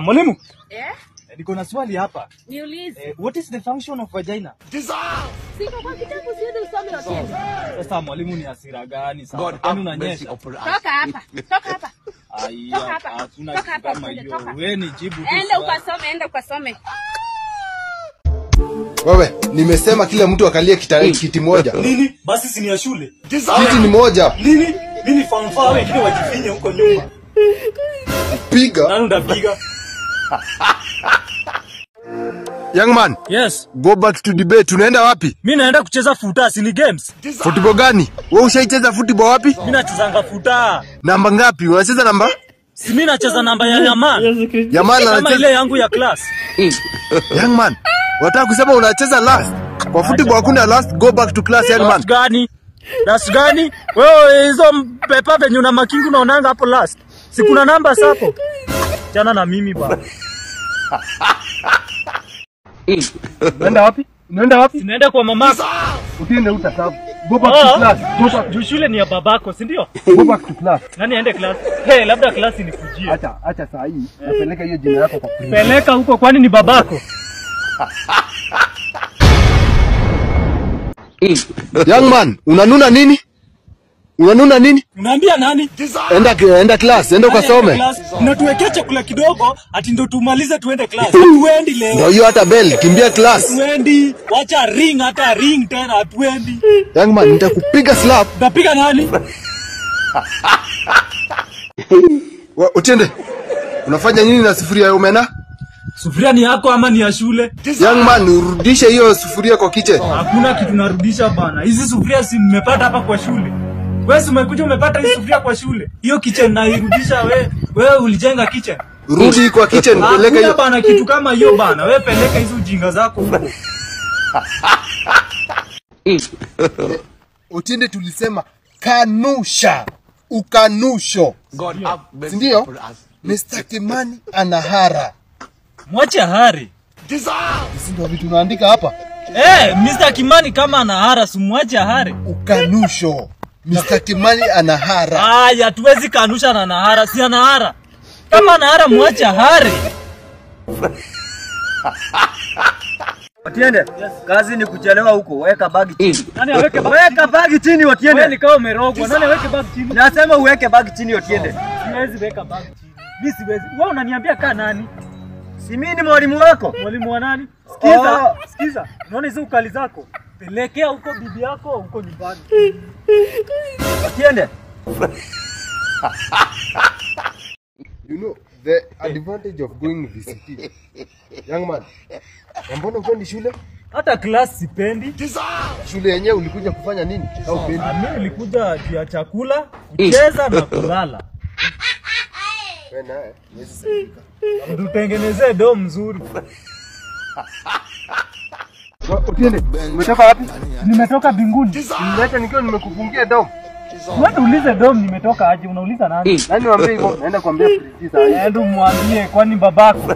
Mwalimu. Niko na swali hapa. Niulize. What is the function of vagina? Siko kwa kitabu siende usome yote. Sasa mwalimu ni hasira gani sasa? Kwani unanyesha? Toka hapa. Toka hapa. Aya, hatuna kama hiyo. Wewe ni jibu tu. Enda ukasome. Wewe, nimesema kila mtu akalie kiti moja. Nini? Basi si ni ya shule. Kiti ni moja. Nini? Mimi fanfare wengine wajifinye huko nyuma. Piga. Nani ndapiga? Young man. Yes. Go back to debate. Tunaenda wapi? Mimi naenda kucheza futa, si ni games. Football gani? Wewe ushaicheza football wapi? Mimi nachezanga futa. Namba ngapi? Unacheza namba? Si mimi nacheza namba ya Yaman. Yaman anacheza ile yangu ya class. Young man, wataka kusema unacheza last? Kwa football hakuna last, go back to class young man. Last gani? Wewe hizo pepa venye una makingu unaonanga hapo last. Si kuna namba hapo. Jana na mimi bwana. Unaenda wapi? Unaenda wapi? Tunaenda kwa mamako. Utiende utasabu. Go back to class. Juu shule ni ya babako, si ndio? Go back to class. Nani aende class? Labda class inikujie. Acha saa hii. Napeleka hiyo jina yako kwa print. Peleka huko kwani ni babako. Young man, unanuna nini? Unanuna nini? Unaambia nani? Enda class, enda ukasome. Unatuwekea chakula kidogo ati ndo tumalize tuende class. Tuendi leo. Ndio hiyo hata bell, kimbia class. Tuendi. Wacha ring hata ring tena tuendi. Young man, nitakupiga slap. Utapiga nani? Utiende. Unafanya nini na sufuria ya omena? Sufuria ni yako ama ni ya shule? Young man, urudishe hiyo sufuria kwa kitchen. Hakuna kitu narudisha bana. Hizi sufuria si mmepata hapa kwa shule. Wewe umekuja umepata hii sufuria kwa shule. Hiyo kitchen nairudisha wewe. Wewe ulijenga kitchen. Rudi kwa kitchen, peleka hiyo bana kitu kama hiyo bana. Wewe peleka hizo ujinga zako huko. Utiende tulisema kanusha. Ukanusho. Ndio? Mr. Kimani anahara. Mwache hari. Hizi ndio vitu tunaandika hapa. Mr. Kimani kama anahara, simwache hari. Ukanusho. Mr. Kimani anahara. Hatuwezi kanusha na anahara, si anahara. Kama anahara mwache hari. Watiende, kazi ni kuchelewa huko, weka bagi chini. Nani aweke bagi? Weka bagi chini Watiende. Wewe ni kama umerogwa. Nani aweke bagi chini? Nasema uweke bagi chini Watiende. Siwezi weka bagi chini. Mimi siwezi. Wewe unaniambia kaa nani? Si mimi ni mwalimu wako. Mwalimu wa nani? Sikiza. Unaona hizo ukali zako? Pelekea huko bibi yako huko nyumbani. Watiende. You know the advantage of going VCT. Young man, mbona uko shule? Hata class sipendi. Shule yenyewe ulikuja kufanya nini? Au pendi? Mimi nilikuja juu ya chakula, kucheza na kulala. Wewe naye, mwezi saidika. Tutengenezee dom mzuri. Utiende, umetoka wapi? Nimetoka binguni. Niacha nikiwa nimekufungia dom. Wewe uulize dom nimetoka aje, unauliza nani? Nani waambie hivyo? Naenda kuambia Priti sasa. Nenda muambie kwani babako.